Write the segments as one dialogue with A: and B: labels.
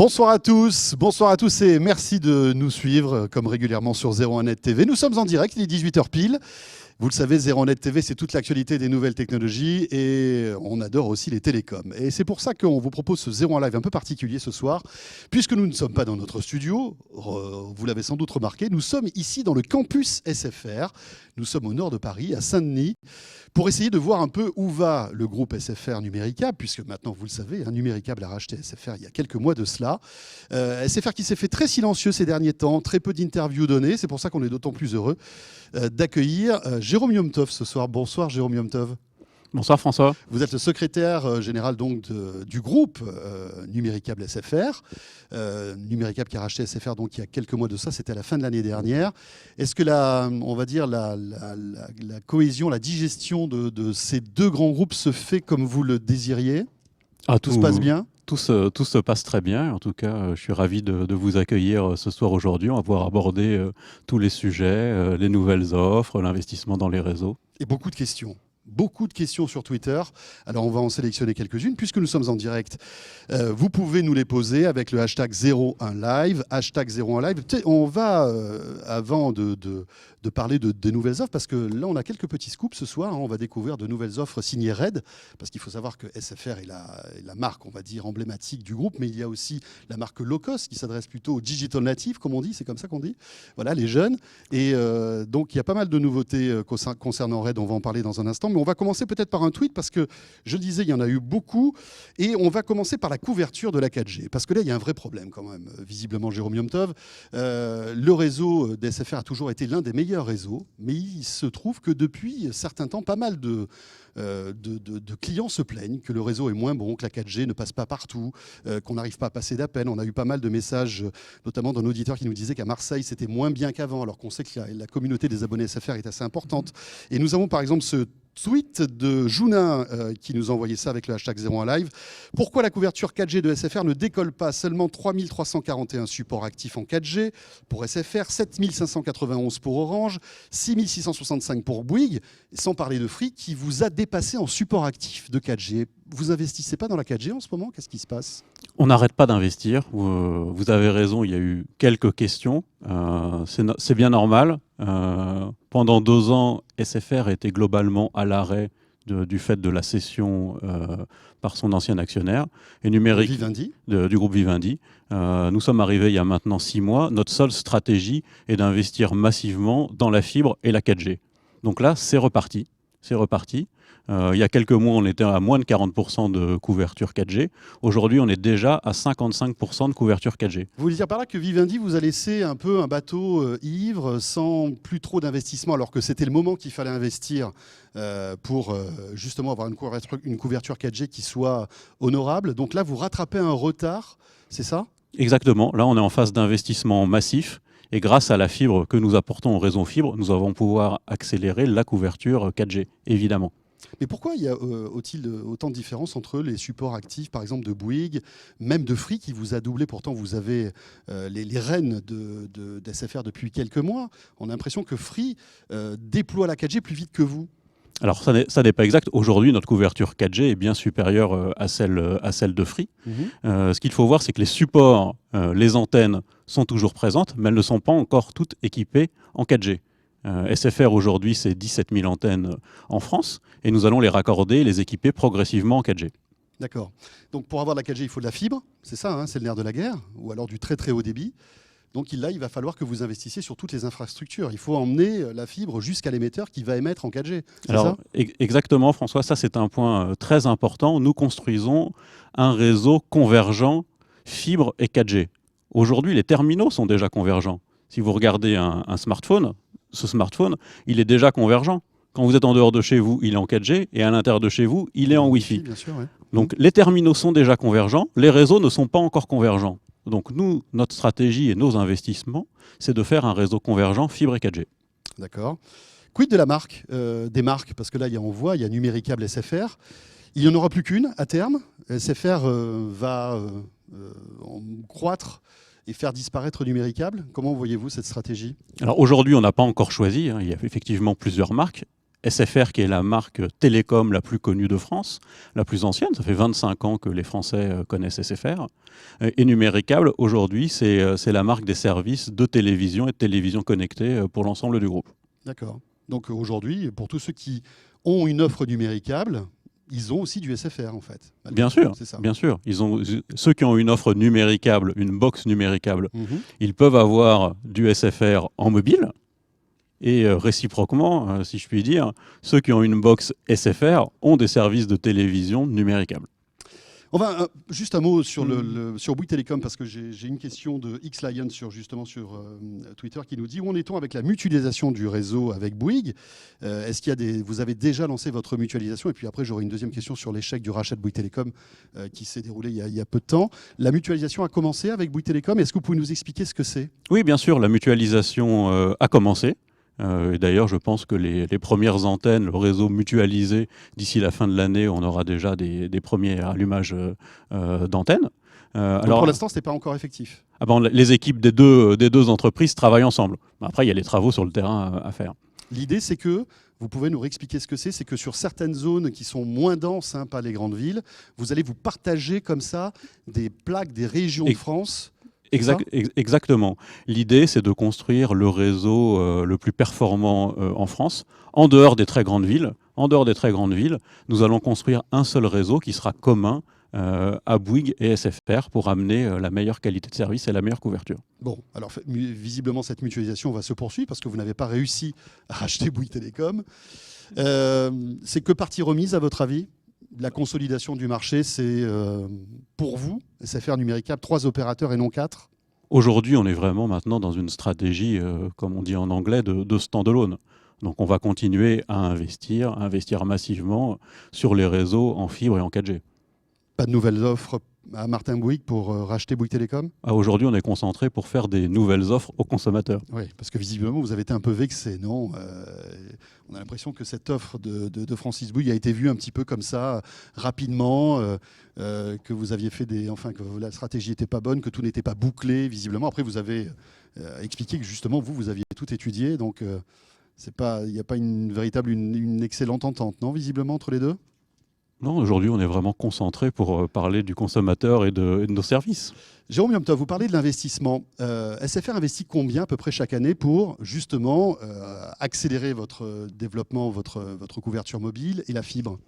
A: Bonsoir à tous et merci de nous suivre comme régulièrement sur 01net TV. Nous sommes en direct, il est 18h pile. Vous le savez, 01net TV, c'est toute l'actualité des nouvelles technologies et on adore aussi les télécoms. Et c'est pour ça qu'on vous propose ce 01 Live un peu particulier ce soir, puisque nous ne sommes pas dans notre studio, vous l'avez sans doute remarqué, nous sommes ici dans le campus SFR, nous sommes au nord de Paris, à Saint-Denis, pour essayer de voir un peu où va le groupe SFR Numéricable, puisque maintenant, vous le savez, Numéricable a racheté SFR il y a quelques mois de cela. SFR qui s'est fait très silencieux ces derniers temps, très peu d'interviews données, c'est pour ça qu'on est d'autant plus heureux d'accueillir Jérôme Yomtov ce soir. Bonsoir Jérôme Yomtov.
B: Bonsoir François.
A: Vous êtes le secrétaire général donc du groupe Numéricable SFR. Numéricable qui a racheté SFR donc il y a quelques mois de ça, c'était à la fin de l'année dernière. Est-ce que la cohésion, la digestion de ces deux grands groupes se fait comme vous le désiriez ? Tout se passe bien ?
B: Tout se passe très bien. En tout cas, je suis ravi de vous accueillir ce soir aujourd'hui. On va pouvoir aborder tous les sujets, les nouvelles offres, l'investissement dans les réseaux.
A: Et beaucoup de questions. Beaucoup de questions sur Twitter. Alors, on va en sélectionner quelques-unes. Puisque nous sommes en direct, vous pouvez nous les poser avec le hashtag 01live. Hashtag 01live. On va, avant de parler de nouvelles offres, parce que là, on a quelques petits scoops ce soir. On va découvrir de nouvelles offres signées RED, parce qu'il faut savoir que SFR est la marque, on va dire, emblématique du groupe, mais il y a aussi la marque low cost qui s'adresse plutôt aux digital natives, comme on dit, c'est comme ça qu'on dit. Voilà, les jeunes. Et donc, il y a pas mal de nouveautés concernant RED. On va en parler dans un instant. Mais on va commencer peut-être par un tweet parce que, je le disais, il y en a eu beaucoup. Et on va commencer par la couverture de la 4G. Parce que là, il y a un vrai problème quand même, visiblement, Jérôme Yomtov. Le réseau d'SFR a toujours été l'un des meilleurs réseaux. Mais il se trouve que depuis un certain temps, pas mal de clients se plaignent que le réseau est moins bon, que la 4G ne passe pas partout, qu'on n'arrive pas à passer d'appel. On a eu pas mal de messages, notamment d'un auditeur qui nous disait qu'à Marseille, c'était moins bien qu'avant, alors qu'on sait que la communauté des abonnés SFR est assez importante. Et nous avons par exemple ce tweet de Jounin qui nous a envoyé ça avec le hashtag 01live. Pourquoi la couverture 4G de SFR ne décolle pas? Seulement 3341 supports actifs en 4G pour SFR, 7591 pour Orange, 6665 pour Bouygues, sans parler de Free qui vous a dépassé en support actif de 4G. Vous investissez pas dans la 4G en ce moment? Qu'est-ce qui se passe?
B: On n'arrête pas d'investir. Vous avez raison, il y a eu quelques questions. C'est bien normal. Pendant 2 ans, SFR était globalement à l'arrêt du fait de la cession par son ancien actionnaire. Et numérique
A: Vivendi.
B: Du groupe Vivendi. Nous sommes arrivés il y a maintenant 6 mois. Notre seule stratégie est d'investir massivement dans la fibre et la 4G. Donc là, c'est reparti. C'est reparti. Il y a quelques mois, on était à moins de 40% de couverture 4G. Aujourd'hui, on est déjà à 55% de couverture 4G.
A: Vous voulez dire par là que Vivendi vous a laissé un peu un bateau ivre, sans plus trop d'investissement, alors que c'était le moment qu'il fallait investir pour justement avoir une couverture 4G qui soit honorable. Donc là, vous rattrapez un retard, c'est ça?
B: Exactement. Là, on est en phase d'investissement massif. Et grâce à la fibre que nous apportons au réseau fibre, nous allons pouvoir accélérer la couverture 4G, évidemment.
A: Mais pourquoi il y a autant de différences entre les supports actifs, par exemple de Bouygues, même de Free qui vous a doublé? Pourtant, vous avez les rênes d'SFR depuis quelques mois. On a l'impression que Free déploie la 4G plus vite que vous.
B: Alors, ça n'est pas exact. Aujourd'hui, notre couverture 4G est bien supérieure à celle de Free. Ce qu'il faut voir, c'est que les supports, les antennes sont toujours présentes, mais elles ne sont pas encore toutes équipées en 4G. SFR aujourd'hui, c'est 17 000 antennes en France, et nous allons les raccorder, les équiper progressivement en 4G.
A: D'accord. Donc pour avoir de la 4G, il faut de la fibre, c'est ça, hein, c'est le nerf de la guerre, ou alors du très très haut débit. Donc là, il va falloir que vous investissiez sur toutes les infrastructures. Il faut emmener la fibre jusqu'à l'émetteur qui va émettre en 4G.
B: Alors,
A: ça
B: exactement, François, ça c'est un point très important. Nous construisons un réseau convergent fibre et 4G. Aujourd'hui, les terminaux sont déjà convergents. Si vous regardez un smartphone, ce smartphone, il est déjà convergent. Quand vous êtes en dehors de chez vous, il est en 4G, et à l'intérieur de chez vous, il est en Wi-Fi.
A: Bien sûr, ouais.
B: Donc les terminaux sont déjà convergents, les réseaux ne sont pas encore convergents. Donc nous, notre stratégie et nos investissements, c'est de faire un réseau convergent fibre et 4G.
A: D'accord. Quid de la marque, des marques? Parce que là, on voit, il y a Numéricable SFR. Il n'y en aura plus qu'une à terme. SFR va croître et faire disparaître Numéricable. Comment voyez-vous cette stratégie?
B: Alors aujourd'hui, on n'a pas encore choisi. Il y a effectivement plusieurs marques. SFR, qui est la marque télécom la plus connue de France, la plus ancienne. Ça fait 25 ans que les Français connaissent SFR. Et Numéricable, aujourd'hui, c'est la marque des services de télévision et de télévision connectée pour l'ensemble du groupe.
A: D'accord. Donc aujourd'hui, pour tous ceux qui ont une offre numéricable, ils ont aussi du SFR en fait.
B: Bien sûr,
A: c'est ça.
B: bien sûr. Ceux qui ont une offre numéricable, une box numéricable, ils peuvent avoir du SFR en mobile. Et réciproquement, si je puis dire, ceux qui ont une box SFR ont des services de télévision numéricables.
A: On va juste un mot sur, sur Bouygues Télécom, parce que j'ai une question de X-Lion sur Twitter qui nous dit: où en est-on avec la mutualisation du réseau avec Bouygues? Est-ce qu'il y a vous avez déjà lancé votre mutualisation? Et puis après, j'aurai une deuxième question sur l'échec du rachat de Bouygues Télécom qui s'est déroulé il y a peu de temps. La mutualisation a commencé avec Bouygues Télécom. Est-ce que vous pouvez nous expliquer ce que c'est?
B: Oui, bien sûr, la mutualisation a commencé. Et d'ailleurs, je pense que les premières antennes, le réseau mutualisé, d'ici la fin de l'année, on aura déjà des premiers allumages d'antennes.
A: Alors, pour l'instant, ce n'est pas encore effectif.
B: Ah ben, les équipes des deux entreprises travaillent ensemble. Après, il y a les travaux sur le terrain à faire.
A: L'idée, c'est que, vous pouvez nous réexpliquer ce que c'est que sur certaines zones qui sont moins denses, pas les grandes villes, vous allez vous partager comme ça des plaques des régions de France.
B: Exactement. L'idée, c'est de construire le réseau le plus performant en France, en dehors des très grandes villes. En dehors des très grandes villes, nous allons construire un seul réseau qui sera commun à Bouygues et SFR pour amener la meilleure qualité de service et la meilleure couverture.
A: Bon, alors visiblement, cette mutualisation va se poursuivre parce que vous n'avez pas réussi à racheter Bouygues Télécom. C'est que partie remise, à votre avis? La consolidation du marché, c'est pour vous, SFR Numéricable, 3 opérateurs et non 4?
B: Aujourd'hui, on est vraiment maintenant dans une stratégie, comme on dit en anglais, de stand-alone. Donc on va continuer à investir massivement sur les réseaux en fibre et en 4G.
A: Pas de nouvelles offres à Martin Bouygues pour racheter Bouygues Télécom?
B: Aujourd'hui, on est concentré pour faire des nouvelles offres aux consommateurs.
A: Oui, parce que visiblement, vous avez été un peu vexé, non? On a l'impression que cette offre de Francis Bouygues a été vue un petit peu comme ça, rapidement, que vous aviez fait que la stratégie n'était pas bonne, que tout n'était pas bouclé, visiblement. Après, vous avez expliqué que justement, vous aviez tout étudié, donc il n'y a pas une excellente entente, non, visiblement, entre les deux?
B: Non, aujourd'hui, on est vraiment concentré pour parler du consommateur et de nos services.
A: Jérôme Yomta, vous parlez de l'investissement. SFR investit combien à peu près chaque année pour justement accélérer votre développement, votre couverture mobile et la fibre?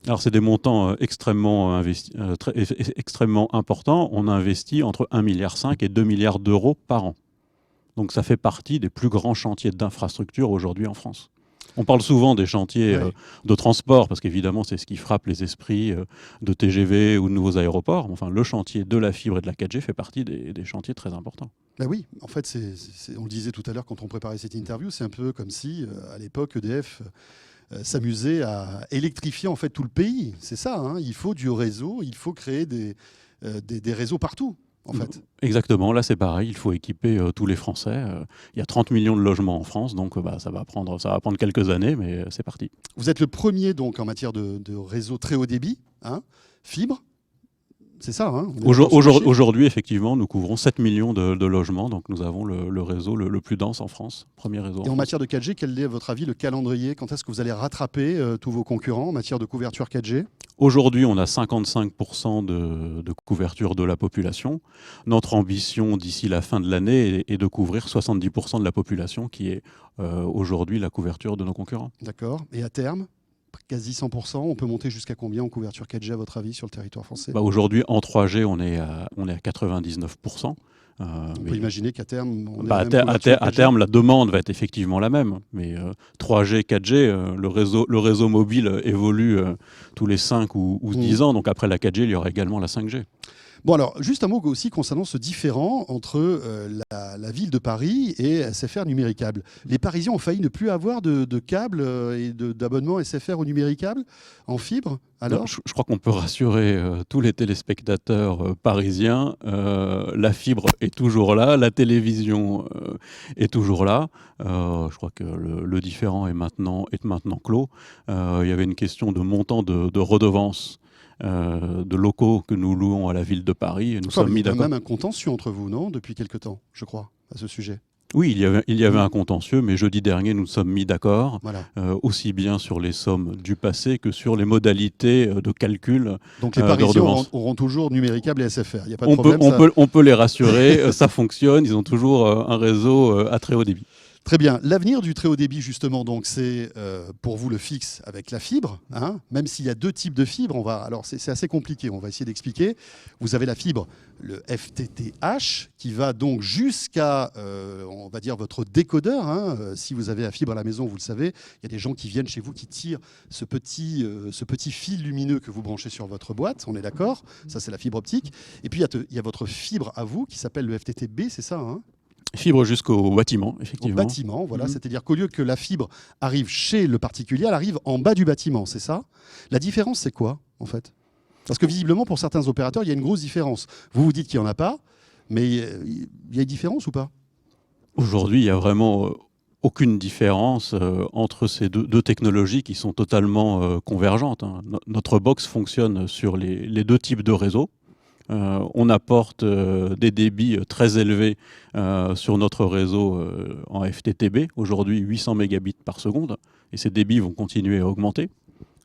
B: Alors, c'est des montants extrêmement importants. On investit entre 1,5 milliard et 2 milliards d'euros par an. Donc, ça fait partie des plus grands chantiers d'infrastructure aujourd'hui en France. On parle souvent des chantiers de transport, parce qu'évidemment, c'est ce qui frappe les esprits de TGV ou de nouveaux aéroports. Enfin, le chantier de la fibre et de la 4G fait partie des chantiers très importants.
A: Ben oui, en fait, on le disait tout à l'heure quand on préparait cette interview, c'est un peu comme si, à l'époque, EDF s'amusait à électrifier en fait tout le pays. C'est ça, hein, il faut du réseau, il faut créer des réseaux partout. En fait.
B: Exactement, là c'est pareil, il faut équiper tous les Français. Il y a 30 millions de logements en France, donc ça va prendre quelques années, mais c'est parti.
A: Vous êtes le premier donc en matière de réseau très haut débit, fibre, c'est ça, hein?
B: Aujourd'hui, effectivement, nous couvrons 7 millions de logements, donc nous avons le réseau le plus dense en France, premier réseau.
A: Et en matière de 4G, quel est à votre avis le calendrier? Quand est-ce que vous allez rattraper tous vos concurrents en matière de couverture 4G?
B: Aujourd'hui, on a 55% de couverture de la population. Notre ambition d'ici la fin de l'année est de couvrir 70% de la population, qui est aujourd'hui la couverture de nos concurrents.
A: D'accord. Et à terme, quasi 100%, on peut monter jusqu'à combien en couverture 4G à votre avis sur le territoire français?
B: Aujourd'hui, en 3G, on est à 99%.
A: On peut imaginer qu'à terme,
B: à terme, la demande va être effectivement la même. Mais 3G, 4G, le réseau mobile évolue tous les 5 ou 10 ans. Donc après la 4G, il y aura également la 5G.
A: Bon alors, juste un mot aussi concernant ce différend entre la ville de Paris et SFR Numéricable. Les Parisiens ont failli ne plus avoir de câbles et d'abonnements SFR au Numéricable en fibre. Alors
B: je crois qu'on peut rassurer tous les téléspectateurs parisiens. La fibre est toujours là, la télévision est toujours là. Je crois que le différend est maintenant clos. Il y avait une question de montant de redevance. De locaux que nous louons à la ville de Paris. Et nous sommes mis d'accord.
A: Il y a même un contentieux entre vous, non? Depuis quelque temps, je crois, à ce sujet.
B: Oui, il y avait un contentieux, mais jeudi dernier, nous nous sommes mis d'accord,
A: Voilà.
B: aussi bien sur les sommes du passé que sur les modalités de calcul
A: Donc les
B: de
A: Parisiens
B: redevances.
A: auront toujours Numéricable et SFR. Il n'y a pas de problème.
B: On peut les rassurer, ça fonctionne, ils ont toujours un réseau à très haut débit.
A: Très bien. L'avenir du très haut débit, justement, donc c'est pour vous le fixe avec la fibre, hein, même s'il y a deux types de fibres. Alors c'est assez compliqué, on va essayer d'expliquer. Vous avez la fibre, le FTTH, qui va donc jusqu'à, on va dire, votre décodeur. Hein. Si vous avez la fibre à la maison, vous le savez, il y a des gens qui viennent chez vous, qui tirent ce petit fil lumineux que vous branchez sur votre boîte, on est d'accord. Ça, c'est la fibre optique. Et puis, il y a votre fibre à vous, qui s'appelle le FTTB, c'est ça, hein?
B: Fibre jusqu'au bâtiment,
A: Au
B: effectivement.
A: bâtiment, voilà. C'est-à-dire qu'au lieu que la fibre arrive chez le particulier, elle arrive en bas du bâtiment, c'est ça? La différence, c'est quoi, en fait? Parce que visiblement, pour certains opérateurs, il y a une grosse différence. Vous vous dites qu'il n'y en a pas, mais il y a une différence ou pas?
B: Aujourd'hui, il n'y a vraiment aucune différence entre ces deux technologies qui sont totalement convergentes, hein. Notre box fonctionne sur les deux types de réseaux. On apporte des débits très élevés sur notre réseau en FTTB, aujourd'hui 800 mégabits par seconde, et ces débits vont continuer à augmenter.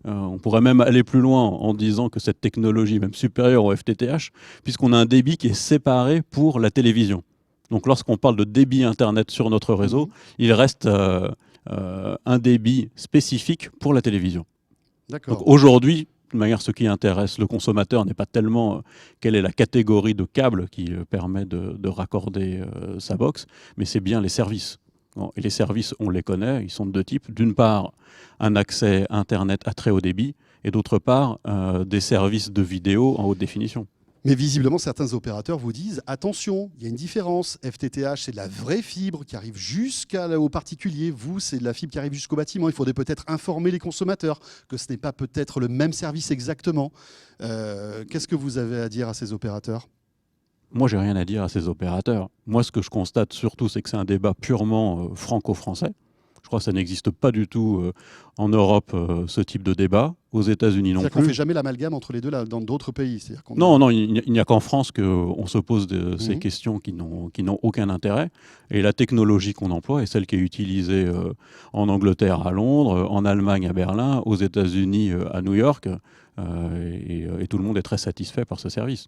B: On pourrait même aller plus loin en disant que cette technologie est même supérieure au FTTH, puisqu'on a un débit qui est séparé pour la télévision. Donc lorsqu'on parle de débit Internet sur notre réseau, il reste un débit spécifique pour la télévision.
A: D'accord.
B: Donc aujourd'hui, de manière, ce qui intéresse le consommateur n'est pas tellement quelle est la catégorie de câble qui permet de raccorder sa box, mais c'est bien les services. Bon, et les services, on les connaît, ils sont de deux types. D'une part, un accès Internet à très haut débit, et d'autre part, des services de vidéo en haute définition.
A: Mais visiblement, certains opérateurs vous disent attention, il y a une différence. FTTH, c'est de la vraie fibre qui arrive jusqu'au particulier. Vous, c'est de la fibre qui arrive jusqu'au bâtiment. Il faudrait peut-être informer les consommateurs que ce n'est pas peut-être le même service exactement. Qu'est-ce que vous avez à dire à ces opérateurs?
B: Moi, j'ai rien à dire à ces opérateurs. Moi, ce que je constate surtout, c'est que c'est un débat purement franco-français. Je crois que ça n'existe pas du tout en Europe, ce type de débat. Aux États-Unis non plus.
A: C'est-à-dire qu'on ne fait jamais l'amalgame entre les deux là, dans d'autres pays.
B: Non, il n'y a qu'en France qu'on se pose ces questions qui n'ont aucun intérêt. Et la technologie qu'on emploie est celle qui est utilisée en Angleterre à Londres, en Allemagne à Berlin, aux États-Unis à New York. Et tout le monde est très satisfait par ce service.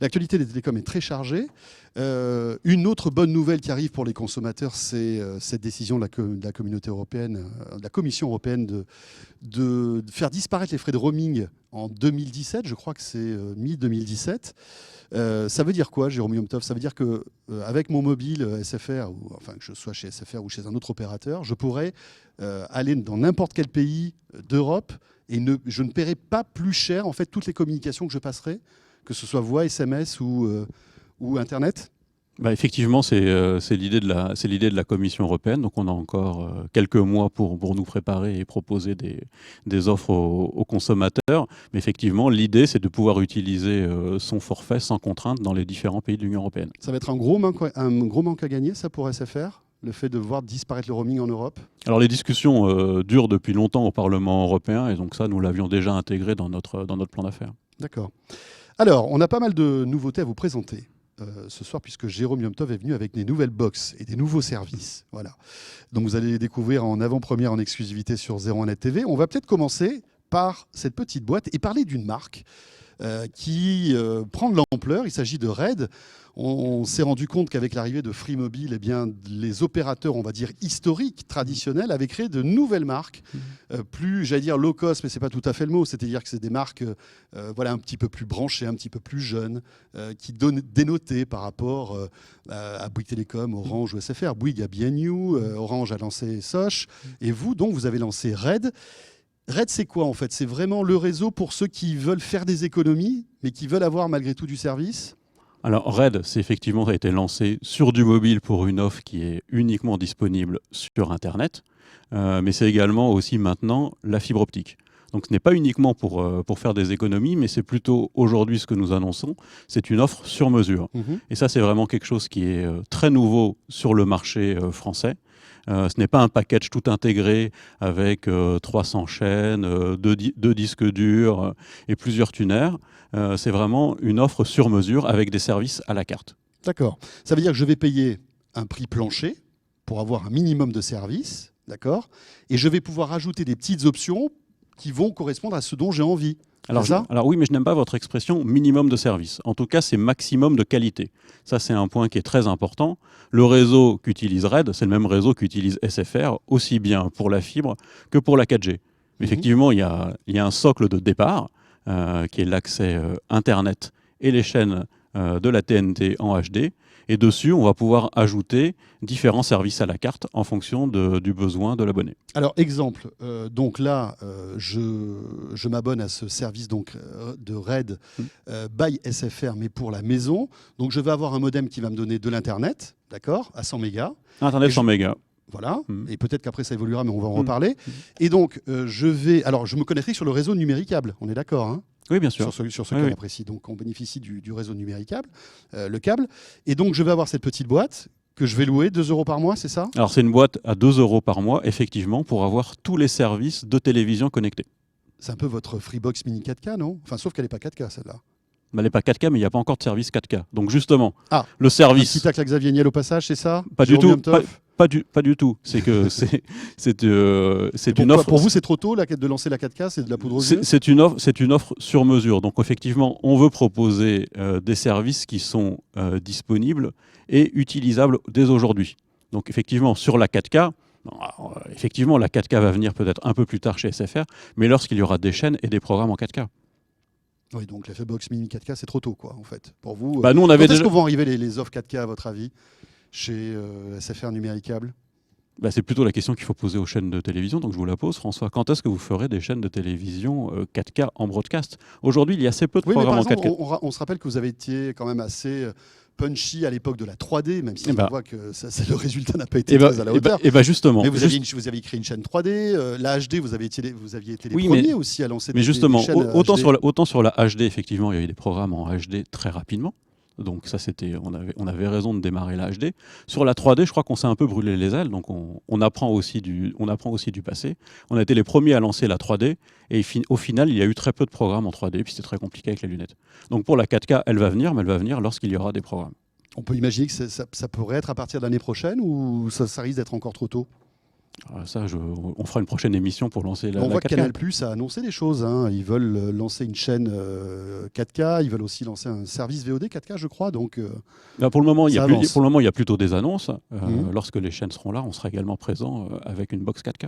A: L'actualité des télécoms est très chargée. Une autre bonne nouvelle qui arrive pour les consommateurs, c'est cette décision de la communauté européenne, de la Commission européenne de faire disparaître les frais de roaming en 2017. Je crois que c'est mi-2017. Ça veut dire quoi, Jérôme Yomtov? Ça veut dire que avec mon mobile SFR, ou enfin que je sois chez SFR ou chez un autre opérateur, je pourrais aller dans n'importe quel pays d'Europe et je ne paierai pas plus cher en fait toutes les communications que je passerai, que ce soit voix, SMS ou Internet?
B: Bah effectivement, c'est l'idée de la Commission européenne. Donc on a encore quelques mois pour nous préparer et proposer des offres aux consommateurs. Mais effectivement, l'idée, c'est de pouvoir utiliser son forfait sans contrainte dans les différents pays de l'Union européenne.
A: Ça va être un gros manque à gagner, ça, pour SFR, le fait de voir disparaître le roaming en Europe?
B: Alors les discussions durent depuis longtemps au Parlement européen, et donc ça, nous l'avions déjà intégré dans notre plan d'affaires.
A: D'accord. Alors, on a pas mal de nouveautés à vous présenter ce soir, puisque Jérôme Yomtov est venu avec des nouvelles box et des nouveaux services. Voilà. Donc vous allez les découvrir en avant-première, en exclusivité sur 01net TV. On va peut-être commencer par cette petite boîte et parler d'une marque qui prend de l'ampleur. Il s'agit de Red. On s'est rendu compte qu'avec l'arrivée de Free Mobile, eh bien, les opérateurs, on va dire historiques, traditionnels, avaient créé de nouvelles marques, plus, j'allais dire low cost, mais c'est pas tout à fait le mot. C'est-à-dire que c'est des marques, voilà, un petit peu plus branchées, un petit peu plus jeunes, qui dénotaient par rapport à Bouygues Télécom, Orange ou SFR. Bouygues a BNU, Orange a lancé Soch, et vous, donc, vous avez lancé Red. Red, c'est quoi en fait? C'est vraiment le réseau pour ceux qui veulent faire des économies, mais qui veulent avoir malgré tout du service?
B: Alors Red, ça a été lancé sur du mobile pour une offre qui est uniquement disponible sur Internet, mais c'est également aussi maintenant la fibre optique. Donc ce n'est pas uniquement pour faire des économies, mais c'est plutôt aujourd'hui ce que nous annonçons, c'est une offre sur mesure. Et ça, c'est vraiment quelque chose qui est très nouveau sur le marché français. Ce n'est pas un package tout intégré avec 300 chaînes, deux disques durs et plusieurs tuners. C'est vraiment une offre sur mesure avec des services à la carte.
A: D'accord. Ça veut dire que je vais payer un prix plancher, pour avoir un minimum de services, d'accord? Et je vais pouvoir rajouter des petites options qui vont correspondre à ce dont j'ai envie.
B: Alors oui, mais je n'aime pas votre expression minimum de service. En tout cas, c'est maximum de qualité. Ça, c'est un point qui est très important. Le réseau qu'utilise RED, c'est le même réseau qu'utilise SFR, aussi bien pour la fibre que pour la 4G. Effectivement, il y a un socle de départ, qui est l'accès Internet et les chaînes de la TNT en HD. Et dessus, on va pouvoir ajouter différents services à la carte en fonction du besoin de l'abonné.
A: Alors, exemple, donc là, je m'abonne à ce service donc, de RED by SFR, mais pour la maison. Donc, je vais avoir un modem qui va me donner de l'Internet, d'accord, à 100 mégas.
B: Internet 100 mégas.
A: Voilà, et peut-être qu'après ça évoluera, mais on va en reparler. Et donc, je me connecterai sur le réseau numéricable, on est d'accord, hein?
B: Oui, bien sûr.
A: Sur ce cas précis. Donc, on bénéficie du réseau numéricable, le câble. Et donc, je vais avoir cette petite boîte que je vais louer 2 € par mois, c'est ça?
B: Alors, c'est une boîte à 2 € par mois, effectivement, pour avoir tous les services de télévision connectés.
A: C'est un peu votre Freebox Mini 4K, non? Enfin, sauf qu'elle n'est pas 4K, celle-là.
B: Elle n'est pas 4K, mais il n'y a pas encore de service 4K. Donc, justement, le
A: Un
B: service...
A: petit tacle à Xavier Niel au passage, c'est ça?
B: Pas du tout. Pas du tout. C'est que c'est une offre.
A: Pour vous, c'est trop tôt de lancer la 4K, c'est de la poudre aux yeux?
B: C'est une offre sur mesure. Donc effectivement, on veut proposer des services qui sont disponibles et utilisables dès aujourd'hui. Donc effectivement, sur la 4K, effectivement, la 4K va venir peut-être un peu plus tard chez SFR, mais lorsqu'il y aura des chaînes et des programmes en 4K.
A: Oui, donc la Freebox Mini 4K, c'est trop tôt, quoi, en fait. Pour vous,
B: nous, on avait
A: quand est-ce que vont arriver les offres 4K, à votre avis, chez SFR Numéricable?
B: C'est plutôt la question qu'il faut poser aux chaînes de télévision, donc je vous la pose, François. Quand est-ce que vous ferez des chaînes de télévision 4K en broadcast? Aujourd'hui, il y a assez peu de programmes en 4K.
A: On se rappelle que vous avez été quand même assez punchy à l'époque de la 3D, même si on voit que le résultat n'a pas été très à la hauteur.
B: Justement.
A: Mais vous aviez créé une chaîne 3D, la HD, vous aviez été les premiers aussi à lancer des chaînes
B: autant sur la HD, effectivement, il y a eu des programmes en HD très rapidement. Donc ça, on avait raison de démarrer la HD. Sur la 3D, je crois qu'on s'est un peu brûlé les ailes, donc on apprend aussi du passé. On a été les premiers à lancer la 3D, et au final, il y a eu très peu de programmes en 3D, puis c'était très compliqué avec les lunettes. Donc pour la 4K, elle va venir, mais elle va venir lorsqu'il y aura des programmes.
A: On peut imaginer que ça pourrait être à partir de l'année prochaine, ou ça risque d'être encore trop tôt?
B: Ça, on fera une prochaine émission pour lancer la 4K.
A: On voit que Canal+ a annoncé des choses. Hein. Ils veulent lancer une chaîne 4K. Ils veulent aussi lancer un service VOD 4K, je crois. Donc,
B: pour le moment, il y a plutôt des annonces. Lorsque les chaînes seront là, on sera également présent avec une box 4K.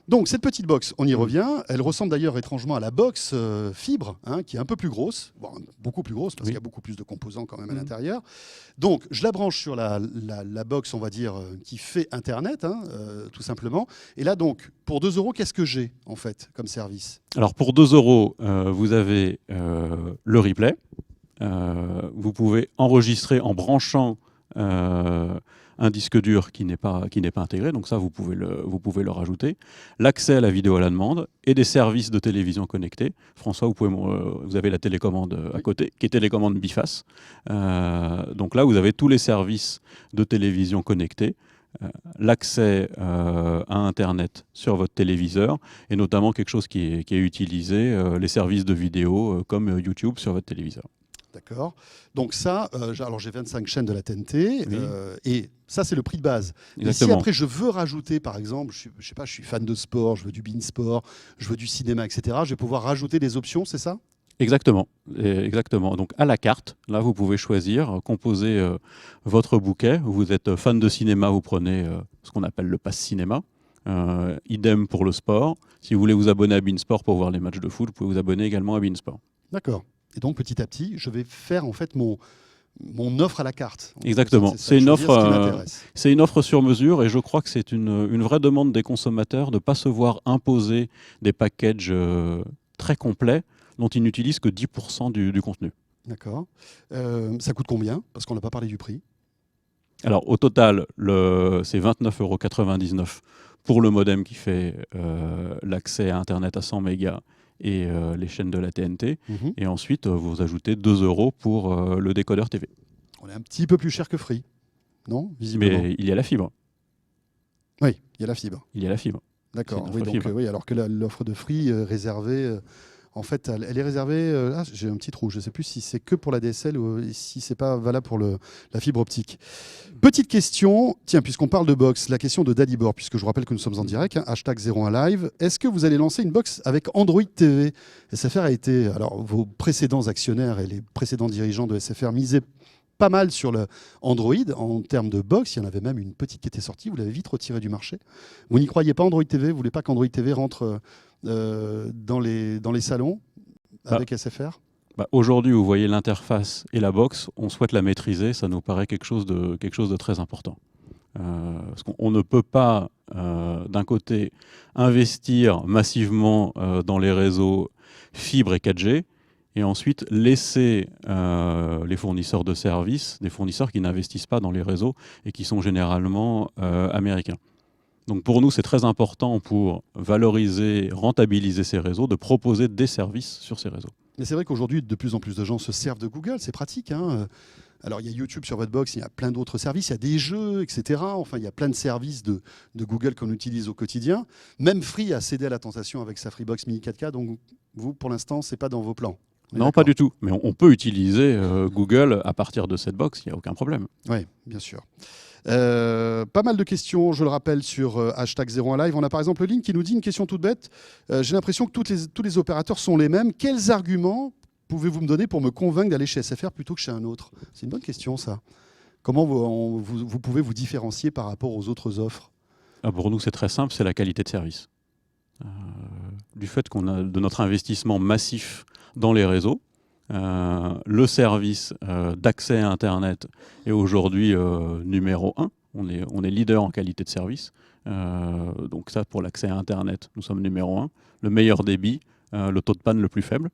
A: Donc cette petite box, on y revient. Elle ressemble d'ailleurs étrangement à la box fibre, hein, qui est un peu plus grosse, voire beaucoup plus grosse, parce qu'il y a beaucoup plus de composants quand même à l'intérieur. Donc je la branche sur la box, on va dire, qui fait Internet, hein, tout simplement. Et là donc, pour 2 €, qu'est-ce que j'ai en fait comme service?
B: Alors pour 2 €, vous avez le replay. Vous pouvez enregistrer en branchant un disque dur qui n'est pas intégré, donc ça vous pouvez le rajouter. L'accès à la vidéo à la demande et des services de télévision connectés. François, vous avez la télécommande à côté, qui est télécommande biface. Donc là, vous avez tous les services de télévision connectés. L'accès à Internet sur votre téléviseur, et notamment quelque chose qui est utilisé, les services de vidéo comme YouTube sur votre téléviseur.
A: D'accord. Donc ça, alors j'ai 25 chaînes de la TNT, et ça c'est le prix de base. Et si après je veux rajouter, par exemple, je sais pas, je suis fan de sport, je veux du beIN Sport, je veux du cinéma, etc., je vais pouvoir rajouter des options, c'est ça?
B: Exactement. Donc à la carte, là vous pouvez choisir, composer votre bouquet. Vous êtes fan de cinéma, vous prenez ce qu'on appelle le pass cinéma. Idem pour le sport. Si vous voulez vous abonner à beIN Sport pour voir les matchs de foot, vous pouvez vous abonner également à beIN Sport.
A: D'accord. Et donc petit à petit, je vais faire en fait mon offre à la carte.
B: Exactement. C'est une offre sur mesure, et je crois que c'est une vraie demande des consommateurs de ne pas se voir imposer des packages très complets dont ils n'utilisent que 10% du contenu.
A: D'accord. Ça coûte combien? Parce qu'on n'a pas parlé du prix.
B: Alors au total, c'est 29,99 € pour le modem qui fait l'accès à Internet à 100 mégas et les chaînes de la TNT. Et ensuite, vous ajoutez 2 € pour le décodeur TV.
A: On est un petit peu plus cher que Free, non? Visiblement.
B: Mais il y a la fibre.
A: Oui, il y a la fibre.
B: Il y a la fibre.
A: D'accord. Oui, alors que l'offre de Free réservée En fait, elle est réservée. J'ai un petit trou. Je ne sais plus si c'est que pour la DSL ou si c'est pas valable pour la fibre optique. Petite question. Tiens, puisqu'on parle de box, la question de Dalibor, puisque je vous rappelle que nous sommes en direct, hashtag 01 live. Est-ce que vous allez lancer une box avec Android TV? SFR a été. Alors, vos précédents actionnaires et les précédents dirigeants de SFR misaient pas mal sur le Android en termes de box. Il y en avait même une petite qui était sortie. Vous l'avez vite retirée du marché. Vous n'y croyez pas, Android TV? Vous voulez pas qu'Android TV rentre dans les salons avec SFR?
B: Aujourd'hui, vous voyez l'interface et la box, on souhaite la maîtriser, ça nous paraît quelque chose de très important. Parce qu'on ne peut pas, d'un côté, investir massivement dans les réseaux fibre et 4G, et ensuite laisser les fournisseurs de services, des fournisseurs qui n'investissent pas dans les réseaux et qui sont généralement américains. Donc pour nous, c'est très important pour valoriser, rentabiliser ces réseaux, de proposer des services sur ces réseaux.
A: Mais c'est vrai qu'aujourd'hui, de plus en plus de gens se servent de Google, c'est pratique. Alors il y a YouTube sur votre box, il y a plein d'autres services, il y a des jeux, etc. Enfin, il y a plein de services de Google qu'on utilise au quotidien. Même Free a cédé à la tentation avec sa Freebox Mini 4K, donc vous, pour l'instant, c'est pas dans vos plans.
B: Non, pas du tout. Mais on peut utiliser Google à partir de cette box, il n'y a aucun problème.
A: Oui, bien sûr. Pas mal de questions, je le rappelle, sur hashtag 01 live. On a par exemple Lynn qui nous dit une question toute bête. J'ai l'impression que tous les opérateurs sont les mêmes. Quels arguments pouvez-vous me donner pour me convaincre d'aller chez SFR plutôt que chez un autre? C'est une bonne question, ça. Comment vous pouvez vous différencier par rapport aux autres offres?
B: Pour nous, c'est très simple, c'est la qualité de service. Du fait qu'on a de notre investissement massif dans les réseaux, le service d'accès à Internet est aujourd'hui numéro 1. On est leader en qualité de service. Donc ça, pour l'accès à Internet, nous sommes numéro 1. Le meilleur débit, le taux de panne le plus faible.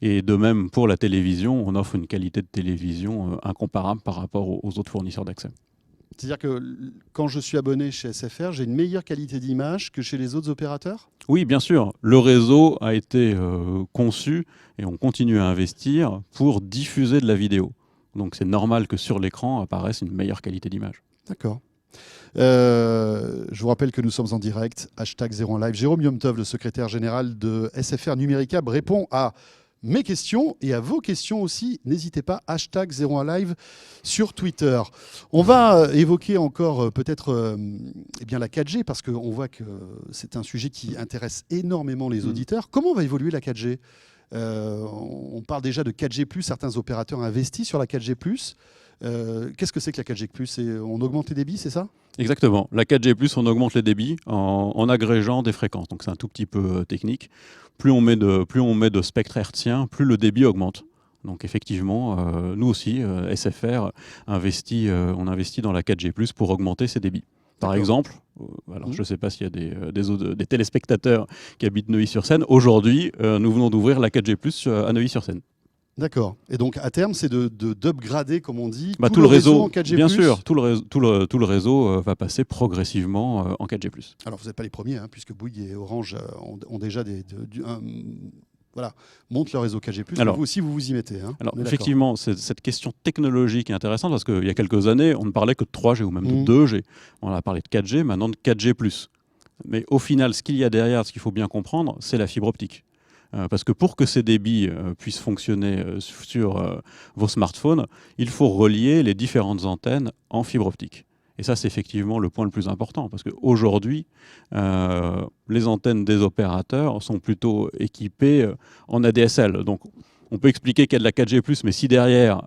B: Et de même, pour la télévision, on offre une qualité de télévision incomparable par rapport aux autres fournisseurs d'accès.
A: C'est-à-dire que quand je suis abonné chez SFR, j'ai une meilleure qualité d'image que chez les autres opérateurs?
B: Oui, bien sûr. Le réseau a été conçu, et on continue à investir, pour diffuser de la vidéo. Donc c'est normal que sur l'écran apparaisse une meilleure qualité d'image.
A: D'accord. Je vous rappelle que nous sommes en direct, hashtag 01 live. Jérôme Yomtov, le secrétaire général de SFR Numéricable, répond à mes questions et à vos questions aussi. N'hésitez pas, hashtag 01 live sur Twitter. On va évoquer encore peut-être la 4G, parce qu'on voit que c'est un sujet qui intéresse énormément les auditeurs. Comment va évoluer la 4G? On parle déjà de 4G+, certains opérateurs investissent sur la 4G+. Qu'est-ce que c'est que la 4G+? On augmente les débits, c'est ça?
B: Exactement. La 4G+, on augmente les débits en agrégeant des fréquences. Donc c'est un tout petit peu technique. Plus on met de spectre hertzien, plus le débit augmente. Donc effectivement, nous aussi, SFR, on investit dans la 4G+, pour augmenter ses débits. Par exemple, alors je ne sais pas s'il y a des téléspectateurs qui habitent Neuilly-sur-Seine. Aujourd'hui, nous venons d'ouvrir la 4G+, à Neuilly-sur-Seine.
A: D'accord. Et donc, à terme, c'est d'upgrader, comme on dit,
B: tout le réseau
A: en 4G+.
B: Bien sûr, tout le réseau va passer progressivement en 4G+.
A: Alors, vous n'êtes pas les premiers, puisque Bouygues et Orange ont déjà montent leur réseau 4G+. Alors, vous aussi, vous vous y mettez.
B: Alors, effectivement, cette question technologique est intéressante, parce qu'il y a quelques années, on ne parlait que de 3G ou même de 2G. On a parlé de 4G, maintenant de 4G+. Mais au final, ce qu'il y a derrière, ce qu'il faut bien comprendre, c'est la fibre optique. Parce que pour que ces débits puissent fonctionner sur vos smartphones, il faut relier les différentes antennes en fibre optique. Et ça, c'est effectivement le point le plus important, parce qu'aujourd'hui, les antennes des opérateurs sont plutôt équipées en ADSL. Donc, on peut expliquer qu'il y a de la 4G+, mais si derrière,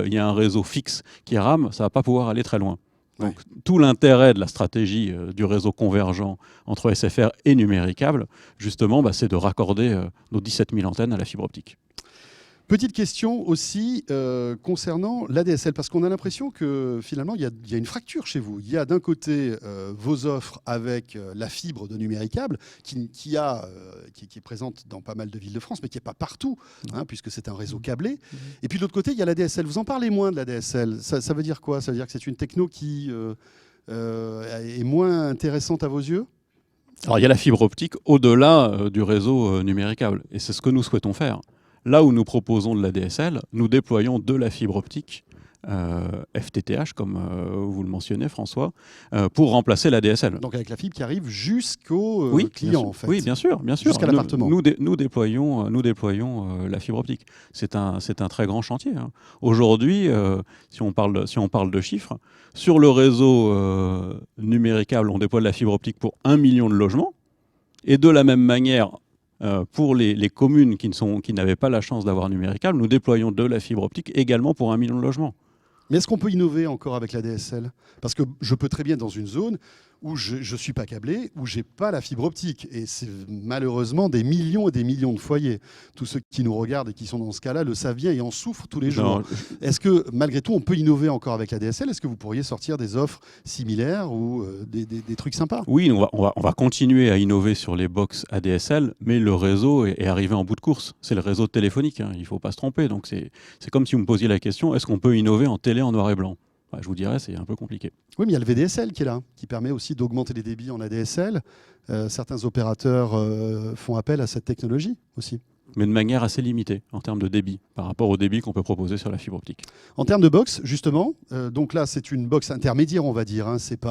B: il y a un réseau fixe qui rame, ça ne va pas pouvoir aller très loin. Donc, tout l'intérêt de la stratégie du réseau convergent entre SFR et Numéricable, justement, c'est de raccorder nos 17 000 antennes à la fibre optique.
A: Petite question aussi concernant l'ADSL, parce qu'on a l'impression que finalement, il y a une fracture chez vous. Il y a d'un côté vos offres avec la fibre de Numéricable, qui est présente dans pas mal de villes de France, mais qui n'est pas partout, puisque c'est un réseau câblé. Et puis de l'autre côté, il y a l'ADSL. Vous en parlez moins de l'ADSL. Ça veut dire quoi? Ça veut dire que c'est une techno qui est moins intéressante à vos yeux?
B: Alors, il y a la fibre optique au-delà du réseau Numéricable. Et c'est ce que nous souhaitons faire. Là où nous proposons de l'ADSL, nous déployons de la fibre optique FTTH, comme vous le mentionnez, François, pour remplacer la DSL.
A: Donc avec la fibre qui arrive jusqu'au client, en fait.
B: Oui, bien sûr.
A: Jusqu'à l'appartement.
B: Nous déployons la fibre optique. C'est un très grand chantier. Hein. Aujourd'hui, si on parle de chiffres, sur le réseau numéricable, on déploie de la fibre optique pour 1 million de logements. Et de la même manière, pour les communes qui n'avaient pas la chance d'avoir numéricable, nous déployons de la fibre optique également pour 1 million de logements.
A: Mais est-ce qu'on peut innover encore avec la DSL? Parce que je peux très bien dans une zone où je ne suis pas câblé, où je n'ai pas la fibre optique. Et c'est malheureusement des millions et des millions de foyers. Tous ceux qui nous regardent et qui sont dans ce cas-là le savent bien et en souffrent tous les jours. Est-ce que malgré tout, on peut innover encore avec la DSL? Est-ce que vous pourriez sortir des offres similaires ou des trucs sympas?
B: Oui, on va continuer à innover sur les box ADSL, mais le réseau est arrivé en bout de course. C'est le réseau téléphonique, hein, il ne faut pas se tromper. Donc c'est comme si vous me posiez la question, est-ce qu'on peut innover en télé en noir et blanc? Je vous dirais, c'est un peu compliqué.
A: Oui, mais il y a le VDSL qui est là, qui permet aussi d'augmenter les débits en ADSL. Certains opérateurs font appel à cette technologie aussi.
B: Mais de manière assez limitée en termes de débit, par rapport au débit qu'on peut proposer sur la fibre optique.
A: En termes de box, justement, donc là, c'est une box intermédiaire, on va dire. Hein, c'est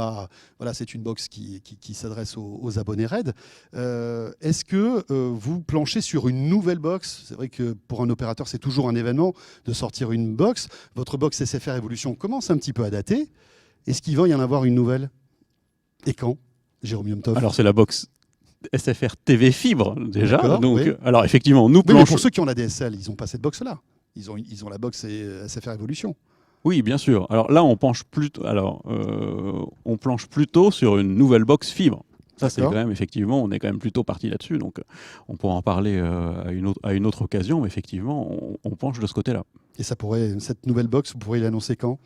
A: une box qui s'adresse aux abonnés RAID. Est-ce que vous planchez sur une nouvelle box? C'est vrai que pour un opérateur, c'est toujours un événement de sortir une box. Votre box SFR Evolution commence un petit peu à dater. Est-ce qu'il va y en avoir une nouvelle? Et quand, Jérôme Yomtov?
B: Alors, c'est la box SFR TV Fibre, déjà. Donc,
A: oui.
B: Alors, effectivement, nous
A: planchons... Mais pour ceux qui ont la DSL, ils n'ont pas cette box-là. Ils ont la box SFR Evolution.
B: Oui, bien sûr. Alors là, on planche plutôt sur une nouvelle box fibre. Ça, c'est quand même, effectivement, on est quand même plutôt parti là-dessus. Donc, on pourra en parler à une autre occasion, mais effectivement, on penche de ce côté-là. Et
A: cette nouvelle box, vous pourriez l'annoncer quand?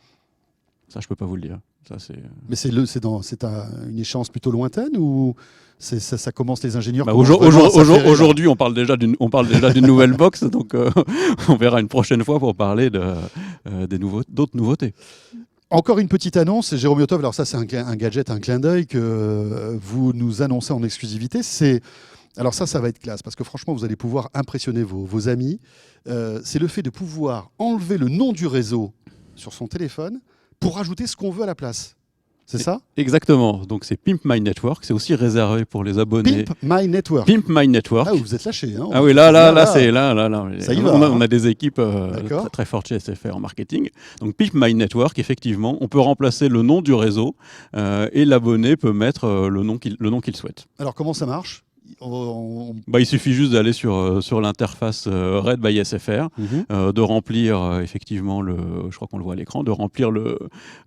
B: Ça, je ne peux pas vous le dire.
A: Mais c'est une échéance plutôt lointaine ou ça commence les ingénieurs?
B: Aujourd'hui, on parle déjà d'une nouvelle box, donc on verra une prochaine fois pour parler d'autres nouveautés.
A: Encore une petite annonce, Jérôme Yomtov, alors ça c'est un gadget, un clin d'œil que vous nous annoncez en exclusivité. Alors ça va être classe, parce que franchement, vous allez pouvoir impressionner vos amis. C'est le fait de pouvoir enlever le nom du réseau sur son téléphone pour rajouter ce qu'on veut à la place. C'est ça?
B: Exactement. Donc c'est Pimp My Network. C'est aussi réservé pour les abonnés.
A: Pimp My Network.
B: Pimp My Network.
A: Ah, vous êtes lâchés. Hein,
B: ah oui, là.
A: Ça y va,
B: on a des équipes très, très fortes chez SFR en marketing. Donc Pimp My Network, effectivement, on peut remplacer le nom du réseau et l'abonné peut mettre le nom qu'il souhaite.
A: Alors comment ça marche?
B: Il suffit juste d'aller sur l'interface RAID by SFR, de remplir effectivement, je crois qu'on le voit à l'écran, de remplir le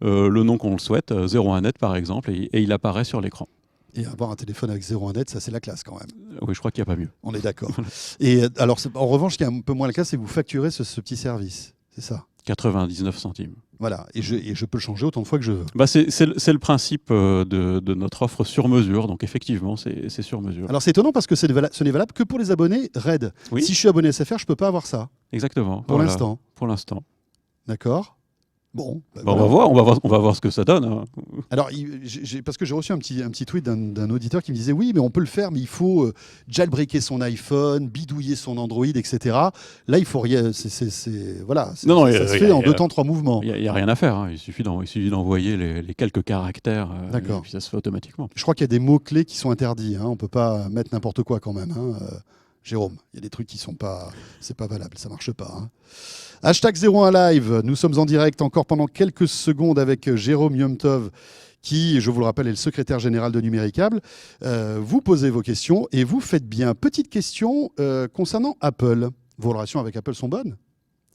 B: nom qu'on le souhaite, 01net par exemple, et il apparaît sur l'écran.
A: Et avoir un téléphone avec 01net, ça c'est la classe quand même.
B: Oui, je crois qu'il n'y a pas mieux.
A: On est d'accord. Et alors, en revanche, ce qui est un peu moins le cas, c'est que vous facturez ce petit service, c'est ça?
B: 99 centimes.
A: Voilà, et je peux le changer autant de fois que je veux.
B: C'est le principe de notre offre sur mesure, donc effectivement, c'est sur mesure.
A: Alors c'est étonnant parce que ce n'est valable que pour les abonnés RAID. Oui. Si je suis abonné SFR, je ne peux pas avoir ça.
B: Exactement.
A: Pour l'instant.
B: Pour l'instant.
A: D'accord. Bon,
B: voilà. On va voir ce que ça donne. Hein.
A: Alors, parce que j'ai reçu un petit tweet d'un auditeur qui me disait oui, mais on peut le faire, mais il faut jailbreaker son iPhone, bidouiller son Android, etc. Là, il faut rien. Ça se fait en 2 temps, 3 mouvements.
B: Il n'y a rien à faire. Hein. Il suffit d'envoyer les quelques caractères. Et puis ça se fait automatiquement.
A: Je crois qu'il y a des mots-clés qui sont interdits. Hein. On ne peut pas mettre n'importe quoi quand même. Hein. Jérôme, il y a des trucs qui sont pas... C'est pas valable, ça marche pas. Hein. Hashtag 01 Live, nous sommes en direct encore pendant quelques secondes avec Jérôme Yomtov, qui, je vous le rappelle, est le secrétaire général de Numéricable. Vous posez vos questions et vous faites bien. Petite question concernant Apple. Vos relations avec Apple sont bonnes?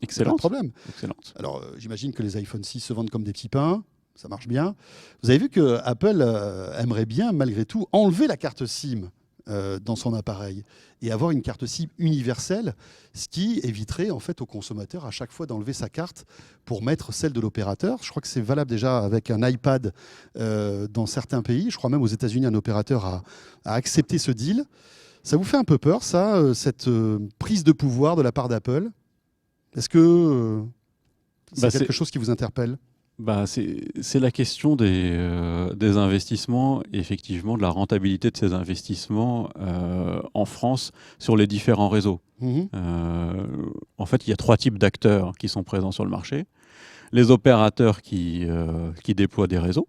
B: Excellent.
A: Pas de problème.
B: Excellente.
A: Alors, j'imagine que les iPhone 6 se vendent comme des petits pains. Ça marche bien. Vous avez vu que Apple aimerait bien, malgré tout, enlever la carte SIM dans son appareil et avoir une carte SIM universelle, ce qui éviterait en fait au consommateur à chaque fois d'enlever sa carte pour mettre celle de l'opérateur. Je crois que c'est valable déjà avec un iPad dans certains pays. Je crois même aux États-Unis, un opérateur a accepté ce deal. Ça vous fait un peu peur, ça, cette prise de pouvoir de la part d'Apple? Est-ce que c'est quelque chose qui vous interpelle?
B: C'est la question des investissements et effectivement de la rentabilité de ces investissements en France sur les différents réseaux. En fait, il y a 3 types d'acteurs qui sont présents sur le marché. les opérateurs qui déploient des réseaux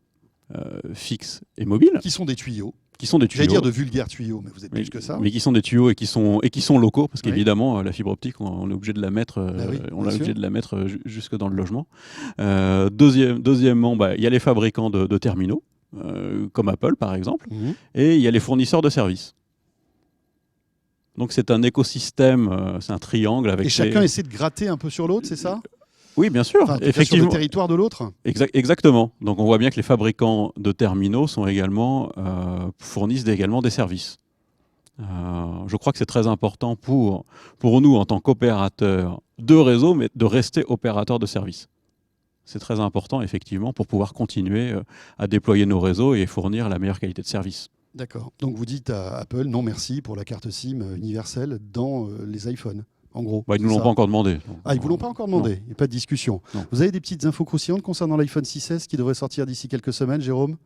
B: fixes et mobiles.
A: Qui sont des tuyaux.
B: Qui sont des tuyaux.
A: J'allais dire de vulgaires tuyaux, mais vous êtes plus que ça.
B: Mais qui sont des tuyaux et qui sont locaux, parce
A: Oui.
B: qu'évidemment, la fibre optique, on est obligé de la mettre,
A: oui,
B: on
A: bien
B: est obligé
A: sûr.
B: de la mettre jusque dans le logement. Deuxièmement, il y a les fabricants de terminaux, comme Apple par exemple, et il y a les fournisseurs de services. Donc c'est un écosystème, c'est un triangle avec.
A: Et chacun essaie de gratter un peu sur l'autre, c'est ça?
B: Oui, bien sûr,
A: Enfin, en tout cas,
B: effectivement.
A: sur le territoire de l'autre.
B: Exactement. Donc on voit bien que les fabricants de terminaux sont également, fournissent également des services. Je crois que c'est très important pour nous en tant qu'opérateurs de réseau, mais de rester opérateurs de services. C'est très important, effectivement, pour pouvoir continuer à déployer nos réseaux et fournir la meilleure qualité de service.
A: D'accord. Donc vous dites à Apple non merci pour la carte SIM universelle dans les iPhones, en gros.
B: Ils ne nous l'ont pas encore demandé. Donc,
A: ils ne vous l'ont pas encore demandé, il n'y a pas de discussion.
B: Non.
A: Vous avez des petites infos croustillantes concernant l'iPhone 6S qui devrait sortir d'ici quelques semaines, Jérôme?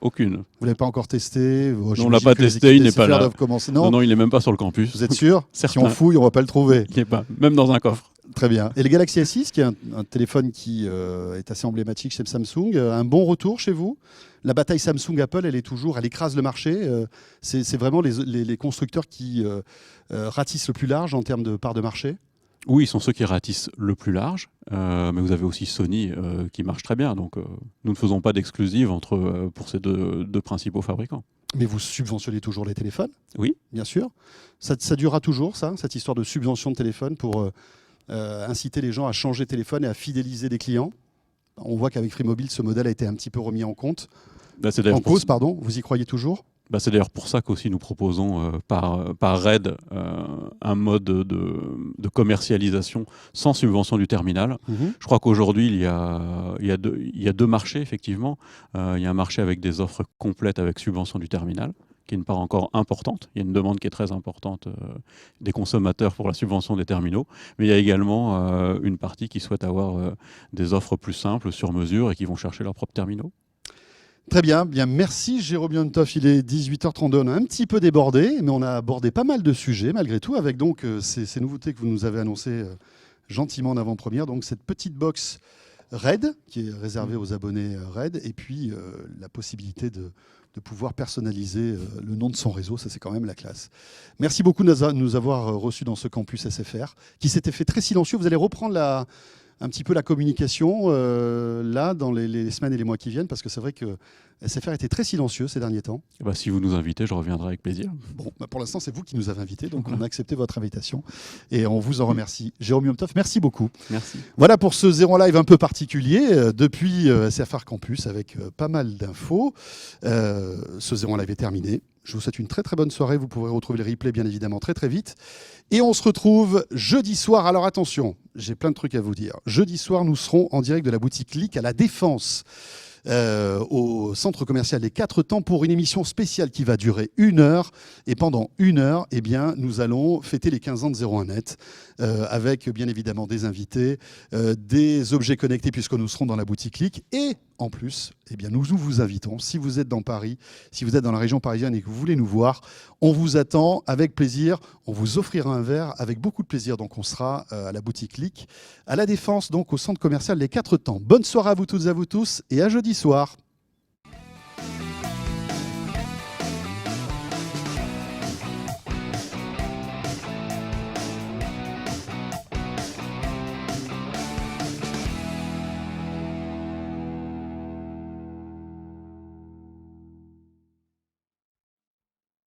B: Aucune.
A: Vous ne l'avez pas encore testé?
B: Non, on ne l'a pas testé, il n'est pas là. Non, il n'est même pas sur le campus.
A: Vous êtes sûr?
B: Certain.
A: Si on fouille, on ne va pas le trouver.
B: Il n'est pas, même dans un coffre.
A: Très bien. Et le Galaxy S6, qui est un téléphone qui est assez emblématique chez Samsung, un bon retour chez vous? La bataille Samsung-Apple, elle écrase le marché. C'est vraiment les constructeurs qui ratissent le plus large en termes de part de marché?
B: Oui, ils sont ceux qui ratissent le plus large, mais vous avez aussi Sony qui marche très bien. Donc nous ne faisons pas d'exclusive pour ces deux principaux fabricants.
A: Mais vous subventionnez toujours les téléphones?
B: Oui.
A: Bien sûr. Ça durera toujours, ça, cette histoire de subvention de téléphone pour inciter les gens à changer de téléphone et à fidéliser des clients? On voit qu'avec Free Mobile, ce modèle a été un petit peu remis en compte. En cause, pardon. Vous y croyez toujours?
B: C'est d'ailleurs pour ça qu'aussi nous proposons par RAID un mode de commercialisation sans subvention du terminal. Je crois qu'aujourd'hui, il y a deux marchés, effectivement. Il y a un marché avec des offres complètes avec subvention du terminal, qui est une part encore importante. Il y a une demande qui est très importante des consommateurs pour la subvention des terminaux. Mais il y a également une partie qui souhaite avoir des offres plus simples, sur mesure, et qui vont chercher leurs propres terminaux.
A: Très bien, merci Jérôme Yontoff, il est 18h32, on a un petit peu débordé, mais on a abordé pas mal de sujets malgré tout, avec donc ces nouveautés que vous nous avez annoncées gentiment en avant-première, donc cette petite box RAID, qui est réservée aux abonnés RAID, et puis la possibilité de pouvoir personnaliser le nom de son réseau, ça c'est quand même la classe. Merci beaucoup de nous avoir reçus dans ce campus SFR, qui s'était fait très silencieux. Vous allez reprendre un petit peu la communication là dans les semaines et les mois qui viennent, parce que c'est vrai que SFR était très silencieux ces derniers temps.
B: Si vous nous invitez, je reviendrai avec plaisir.
A: Bon, pour l'instant, c'est vous qui nous avez invités, donc on a accepté votre invitation et on vous en remercie. Jérôme Yontoff, merci beaucoup.
B: Merci.
A: Voilà pour ce Zéro Live un peu particulier depuis SFR Campus avec pas mal d'infos. Ce Zéro Live est terminé. Je vous souhaite une très très bonne soirée. Vous pourrez retrouver le replay bien évidemment très très vite. Et on se retrouve jeudi soir. Alors attention, j'ai plein de trucs à vous dire. Jeudi soir, nous serons en direct de la boutique Lick à La Défense. Au centre commercial des 4 Temps pour une émission spéciale qui va durer 1 heure. Et pendant 1 heure, nous allons fêter les 15 ans de 01net avec bien évidemment des invités, des objets connectés puisque nous serons dans la boutique Lick. Et en plus, nous vous invitons, si vous êtes dans Paris, si vous êtes dans la région parisienne et que vous voulez nous voir, on vous attend avec plaisir. On vous offrira un verre avec beaucoup de plaisir. Donc on sera à la boutique Lick, à La Défense, donc au centre commercial des 4 Temps. Bonne soirée à vous toutes et à vous tous et à jeudi soir.